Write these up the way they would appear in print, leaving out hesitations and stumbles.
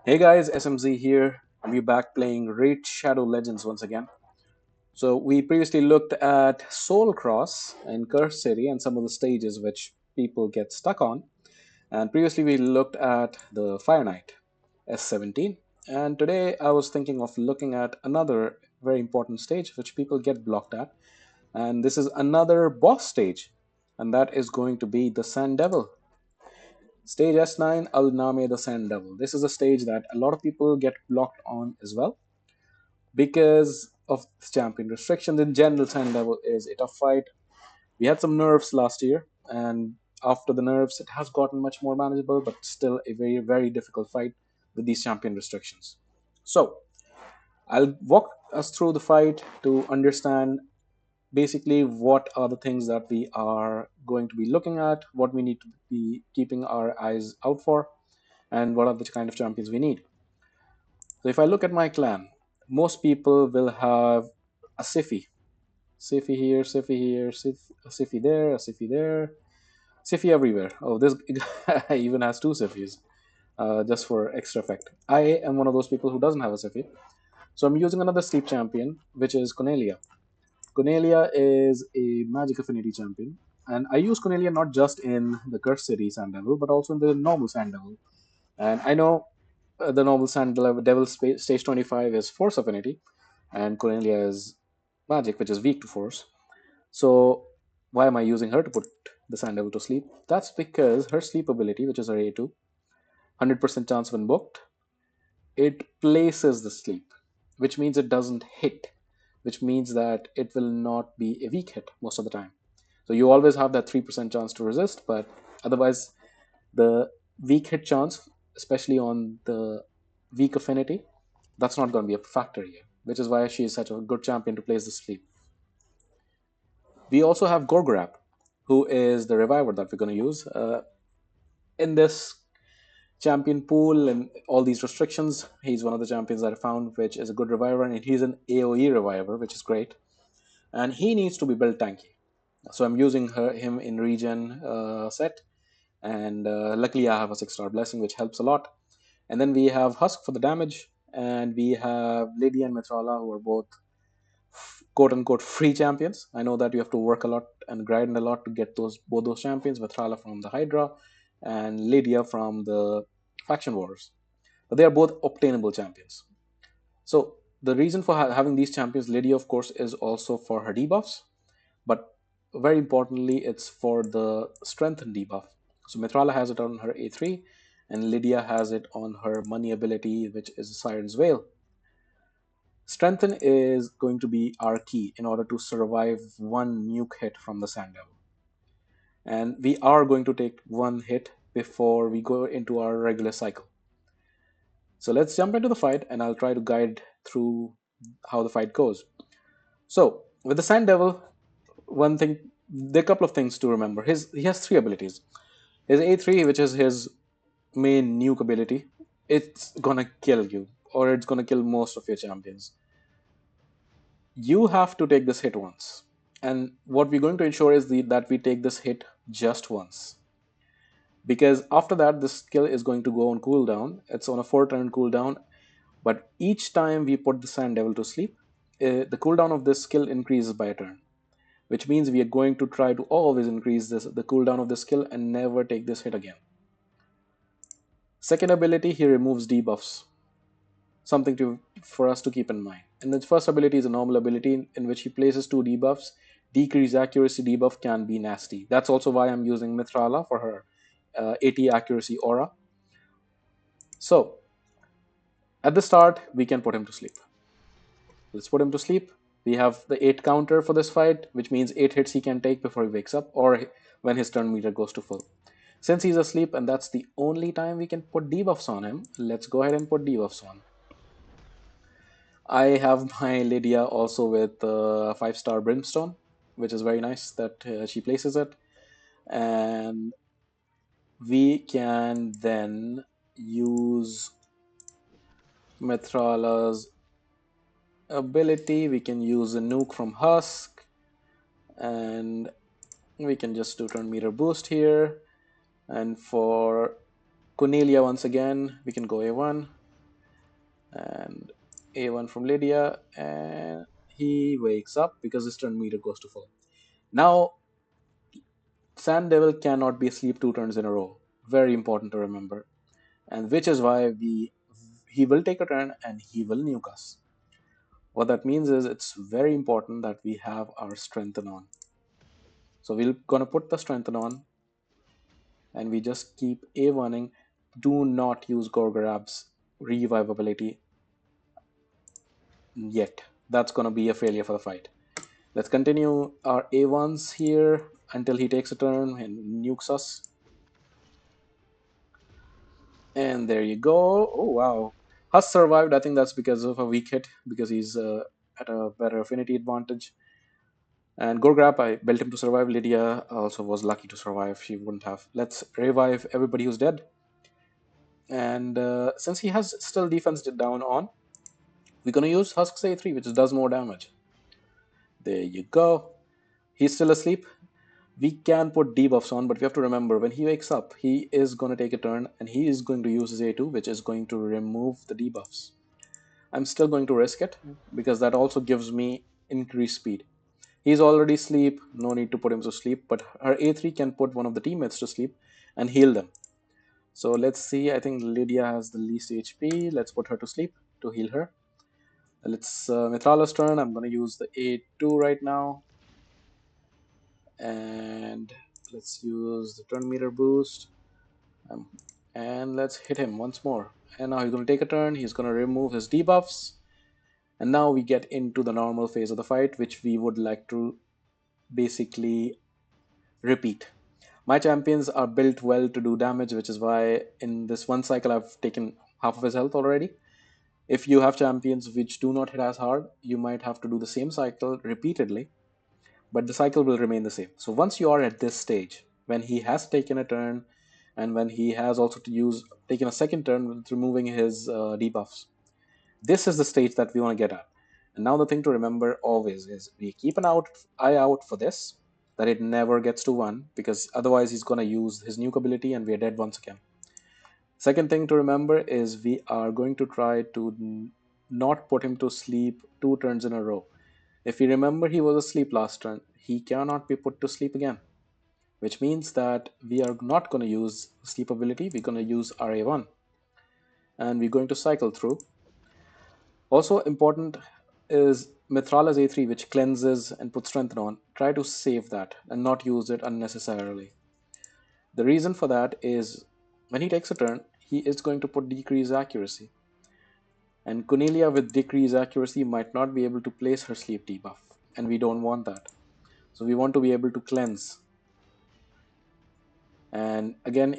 Hey guys, SMZ here. We're back playing Raid Shadow Legends once again. So we previously looked at Soul Cross and Curse City and some of the stages which people get stuck on. And previously we looked at the Fire Knight S17. And today I was thinking of looking at another very important stage which people get blocked at. And this is another boss stage. And that is going to be the Sand Devil. Stage S9, Al Name the Sand Devil. This is a stage that a lot of people get blocked on as well because of the champion restrictions. In general, Sand Devil is a tough fight. We had some nerfs last year, and after the nerfs, it has gotten much more manageable, but still a very, very difficult fight with these champion restrictions. So, I'll walk us through the fight to understand basically what are the things that we are going to be looking at, what we need to be keeping our eyes out for, and what are the kind of champions we need. So if I look at my clan, most people will have a Siffy. Siffy here, Siffy here, a Siffy there, a Siffy there, Siffy everywhere. Oh, this guy even has two Siffys, just for extra effect. I am one of those people who doesn't have a Siffy. So I'm using another sleep champion, which is Cornelia. Cornelia is a magic affinity champion. And I use Cornelia not just in the Curse City Sand Devil, but also in the normal Sand Devil. And I know the normal Sand Devil stage 25 is Force Affinity, and Cornelia is Magic, which is weak to Force. So why am I using her to put the Sand Devil to sleep? That's because her sleep ability, which is her A2, 100% chance when booked, it places the sleep, which means it doesn't hit, which means that it will not be a weak hit most of the time. So you always have that 3% chance to resist, but otherwise the weak hit chance, especially on the weak affinity, that's not going to be a factor here, which is why she is such a good champion to place the sleep. We also have Gorgrab, who is the reviver that we're going to use. In this champion pool and all these restrictions, he's one of the champions that I found, which is a good reviver, and he's an AoE reviver, which is great. And he needs to be built tanky. So I'm using him in regen set, and luckily I have a 6-star blessing, which helps a lot. And then we have Husk for the damage, and we have Lady and Mithrala, who are both quote unquote free champions. I know that you have to work a lot and grind a lot to get those champions, Mithrala from the Hydra and Lydia from the Faction Wars. But they are both obtainable champions. So the reason for having these champions, Lydia, of course, is also for her debuffs, but very importantly, it's for the strength debuff. So Mithrala has it on her A3, and Lydia has it on her money ability, which is Siren's Veil. Strengthen is going to be our key in order to survive one nuke hit from the Sand Devil. And we are going to take one hit before we go into our regular cycle. So let's jump into the fight, and I'll try to guide through how the fight goes. So with the Sand Devil, one thing, there are a couple of things to remember. He has three abilities. His A3, which is his main nuke ability, it's gonna kill you, or it's gonna kill most of your champions. You have to take this hit once. And what we're going to ensure is that we take this hit just once. Because after that, this skill is going to go on cooldown. It's on a 4-turn cooldown. But each time we put the Sand Devil to sleep, the cooldown of this skill increases by a turn. Which means we are going to try to always increase the cooldown of the skill and never take this hit again. Second ability, he removes debuffs. Something for us to keep in mind. And the first ability is a normal ability in which he places two debuffs. Decreased accuracy debuff can be nasty. That's also why I'm using Mithrala for her 80 accuracy aura. So at the start, we can put him to sleep. Let's put him to sleep. We have the 8 counter for this fight, which means 8 hits he can take before he wakes up or when his turn meter goes to full. Since he's asleep and that's the only time we can put debuffs on him, let's go ahead and put debuffs on. I have my Lydia also with 5-star Brimstone, which is very nice that she places it. And we can then use Mithrala's ability. We can use a nuke from Husk, and we can just do turn meter boost here. And for Cornelia, once again, we can go A1. And A1 from Lydia, and he wakes up because his turn meter goes to full. Now, Sand Devil cannot be asleep 2 turns in a row. Very important to remember. And which is why he will take a turn and he will nuke us. What that means is it's very important that we have our strengthen on. So we're gonna put the strengthen on and we just keep A1ing. Do not use Gorgorab's revive ability yet. That's gonna be a failure for the fight. Let's continue our A1s here until he takes a turn and nukes us. And there you go. Oh wow. Huss survived. I think that's because of a weak hit, because he's at a better affinity advantage. And Gorgrap, I built him to survive. Lydia also was lucky to survive. She wouldn't have. Let's revive everybody who's dead. And since he has still defense down on, we're going to use Husk's A3, which does more damage. There you go. He's still asleep. We can put debuffs on, but we have to remember when he wakes up, he is going to take a turn and he is going to use his A2, which is going to remove the debuffs. I'm still going to risk it because that also gives me increased speed. He's already asleep, no need to put him to sleep, but her A3 can put one of the teammates to sleep and heal them. So let's see, I think Lydia has the least HP. Let's put her to sleep to heal her. Let's Mithrala's turn. I'm going to use the A2 right now. And let's use the turn meter boost. Um, and let's hit him once more. And now he's going to take a turn. He's going to remove his debuffs. And now we get into the normal phase of the fight, which we would like to basically repeat. My champions are built well to do damage, which is why in this one cycle I've taken half of his health already. If you have champions which do not hit as hard, you might have to do the same cycle repeatedly, but the cycle will remain the same. So once you are at this stage, when he has taken a turn and when he has also to use taken a second turn with removing his debuffs, this is the stage that we want to get at. And now the thing to remember always is we keep an eye out for this, that it never gets to 1, because otherwise he's going to use his nuke ability and we're dead once again. Second thing to remember is we are going to try to not put him to sleep 2 turns in a row. If you remember he was asleep last turn, he cannot be put to sleep again, which means that we are not going to use sleep ability, we're going to use RA1 and we're going to cycle through. Also important is Mithrala's A3, which cleanses and puts strength on. Try to save that and not use it unnecessarily. The reason for that is when he takes a turn, he is going to put decreased accuracy. And Cornelia with decreased accuracy might not be able to place her sleep debuff, and we don't want that. So we want to be able to cleanse. And again,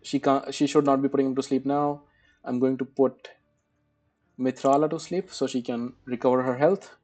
she should not be putting him to sleep now. I'm going to put Mithrala to sleep so she can recover her health.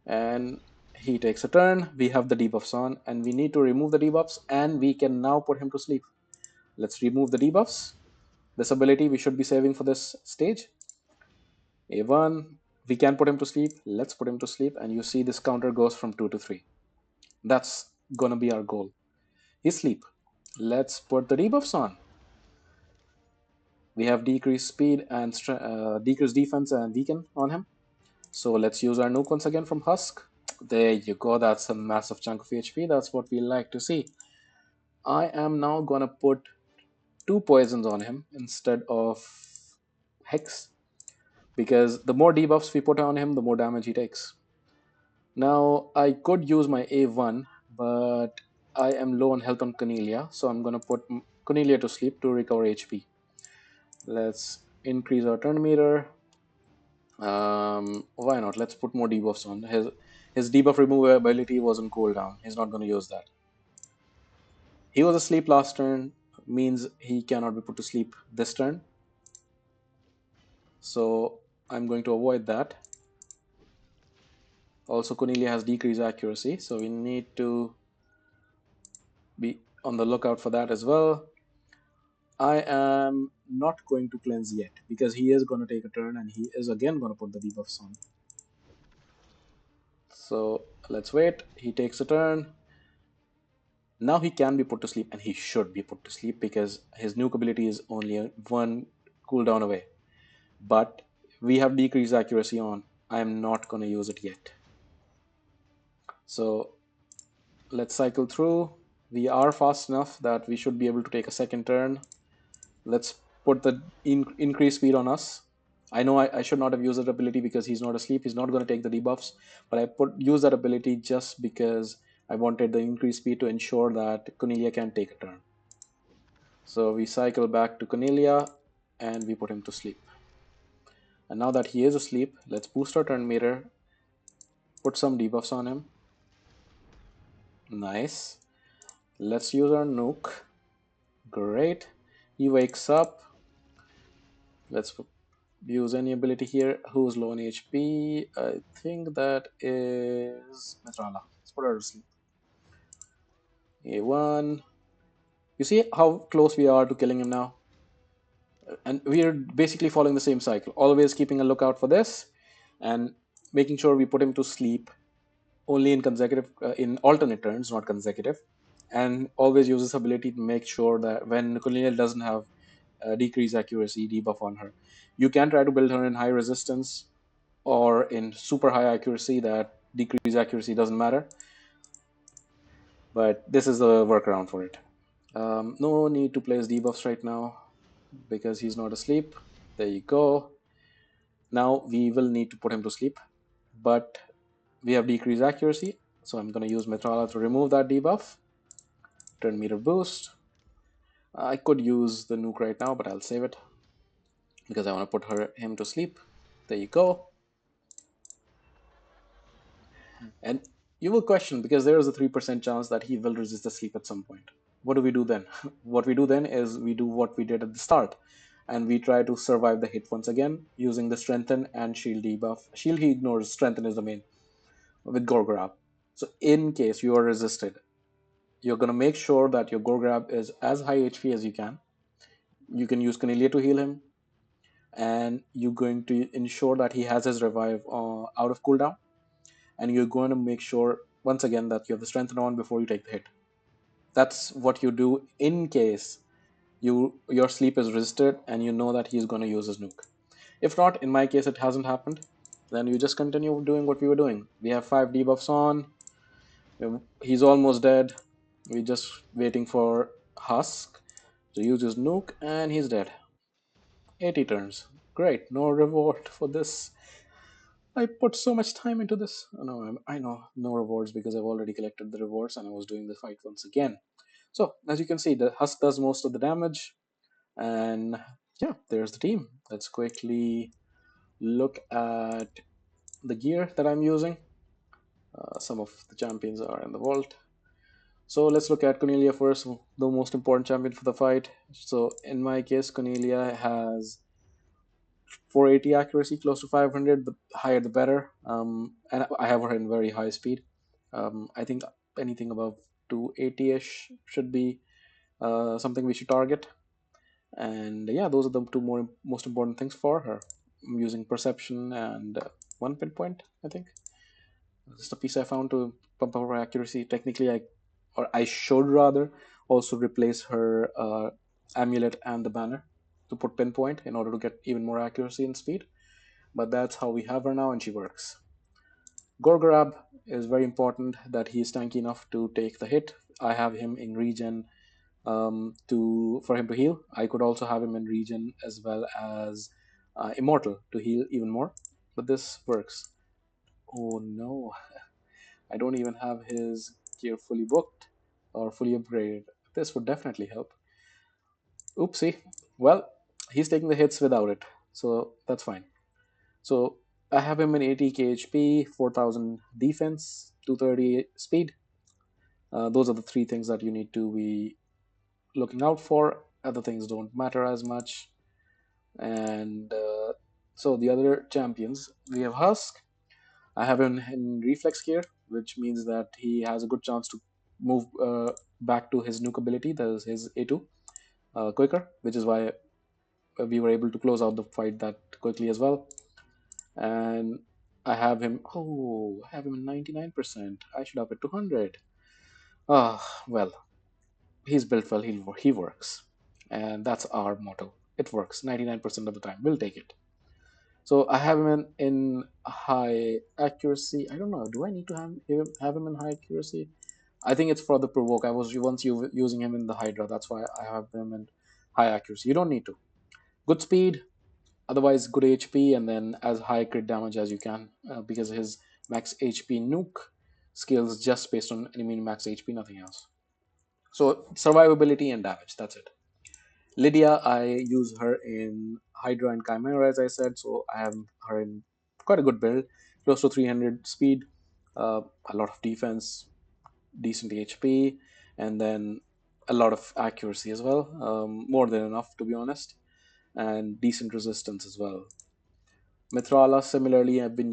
And he takes a turn. We have the debuffs on, and we need to remove the debuffs, and we can now put him to sleep. Let's remove the debuffs. This ability we should be saving for this stage. A1, we can put him to sleep. Let's put him to sleep, and you see this counter goes from 2 to 3. That's gonna be our goal. He's asleep. Let's put the debuffs on. We have decreased speed and decreased defense and weaken on him. So let's use our nuke once again from Husk. There you go. That's a massive chunk of HP. That's what we like to see. I am now gonna put 2 poisons on him instead of Hex, because the more debuffs we put on him, the more damage he takes. Now I could use my A1, but I am low on health on Cornelia, so I'm gonna put Cornelia to sleep to recover HP. Let's increase our turn meter. Why not? Let's put more debuffs on. His debuff removal ability was on cooldown. He's not going to use that. He was asleep last turn, means he cannot be put to sleep this turn. So I'm going to avoid that. Also, Cornelia has decreased accuracy, so we need to be on the lookout for that as well. I am not going to cleanse yet because he is going to take a turn and he is again going to put the debuffs on. So let's wait. He takes a turn. Now he can be put to sleep, and he should be put to sleep because his nuke ability is only 1 cooldown away. But we have decreased accuracy on. I am not going to use it yet. So let's cycle through. We are fast enough that we should be able to take a second turn. Let's put the increased speed on us. I know I should not have used that ability because he's not asleep. He's not going to take the debuffs, but I use that ability just because I wanted the increased speed to ensure that Cornelia can take a turn. So we cycle back to Cornelia and we put him to sleep. And now that he is asleep, let's boost our turn meter, put some debuffs on him. Nice. Let's use our nuke. Great. He wakes up. Let's use any ability here. Who's low on HP? I think that is Metrala. Let's put her to sleep. A1. You see how close we are to killing him now? And we are basically following the same cycle. Always keeping a lookout for this and making sure we put him to sleep only in in alternate turns, not consecutive. And always use this ability to make sure that when Cornelia doesn't have decreased accuracy debuff on her, you can try to build her in high resistance or in super high accuracy that decreased accuracy doesn't matter. But this is the workaround for it. No need to place debuffs right now because he's not asleep. There you go. Now we will need to put him to sleep, but we have decreased accuracy. So I'm going to use Metrala to remove that debuff. Turn meter boost. I could use the nuke right now, but I'll save it because I want to put him to sleep. There you go. And you will question because there is a 3% chance that he will resist the sleep at some point. What do we do then? What we do then is we do what we did at the start, and we try to survive the hit once again using the strengthen and shield debuff. Shield he ignores, strengthen is the main with gore grab. So in case you are resisted, you're going to make sure that your gore grab is as high HP as you can. You can use Cornelia to heal him, and you're going to ensure that he has his revive out of cooldown, and you're going to make sure once again that you have the strengthen on before you take the hit. That's what you do in case your sleep is resisted and you know that he's going to use his nuke. If not, in my case it hasn't happened, then you just continue doing what we were doing. We have 5 debuffs on. He's almost dead. We're just waiting for Husk to use his nuke, and he's dead. 80 turns. Great. No reward for this. I put so much time into this. Oh, no, I know no rewards because I've already collected the rewards and I was doing the fight once again. So as you can see, the Husk does most of the damage, and yeah, there's the team. Let's quickly look at the gear that I'm using. Some of the champions are in the vault. So let's look at Cornelia first, the most important champion for the fight. So in my case, Cornelia has 480 accuracy, close to 500. The higher the better. And I have her in very high speed. I think anything above 280-ish should be something we should target. And yeah, those are the two most important things for her. I'm using perception and one pinpoint, I think. Just a piece I found to pump up her accuracy. Technically, I should rather also replace her amulet and the banner to put pinpoint in order to get even more accuracy and speed. But that's how we have her now, and she works. Gorgorab is very important that he's tanky enough to take the hit. I have him in regen to for him to heal. I could also have him in regen as well as immortal to heal even more. But this works. Oh no, I don't even have his gear fully booked or fully upgraded. This would definitely help. Oopsie. Well, he's taking the hits without it, so that's fine. So I have him in 80k HP, 4000 defense, 230 speed. Those are the three things that you need to be looking out for. Other things don't matter as much. And so the other champions, we have Husk. I have him in reflex gear, which means that he has a good chance to move back to his nuke ability, that is his A2, quicker, which is why we were able to close out the fight that quickly as well. And I have him, oh, I have him in 99%. I should have it 200. Ah, well, he's built well, he works. And that's our motto. it works 99% of the time. We'll take it. So I have him in high accuracy. I don't know. Do I need to have him in high accuracy? I think it's for the provoke. I was once using him in the Hydra. That's why I have him in high accuracy. You don't need to. Good speed, otherwise good HP, and then as high crit damage as you can, because his max HP nuke scales just based on enemy max HP, nothing else. So survivability and damage. That's it. Lydia, I use her in Hydra and Chimera, as I said, so I have her in quite a good build, close to 300 speed, a lot of defense, decent HP, and then a lot of accuracy as well, more than enough to be honest, and decent resistance as well. Mithrala, similarly, I've been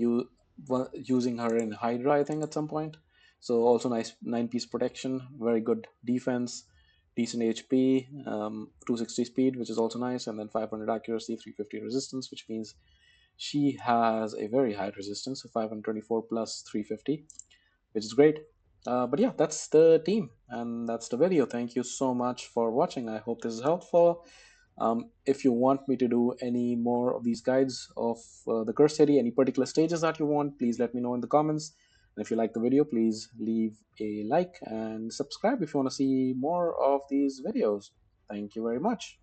using her in Hydra, I think, at some point. So also nice 9-piece protection, very good defense, decent HP, 260 speed, which is also nice, and then 500 accuracy, 350 resistance, which means she has a very high resistance, so 524 plus 350, which is great. But yeah, that's the team, and that's the video. Thank you so much for watching. I hope this is helpful. If you want me to do any more of these guides of the curse city, any particular stages that you want, please let me know in the comments. And if you like the video, please leave a like and subscribe if you want to see more of these videos. Thank you very much.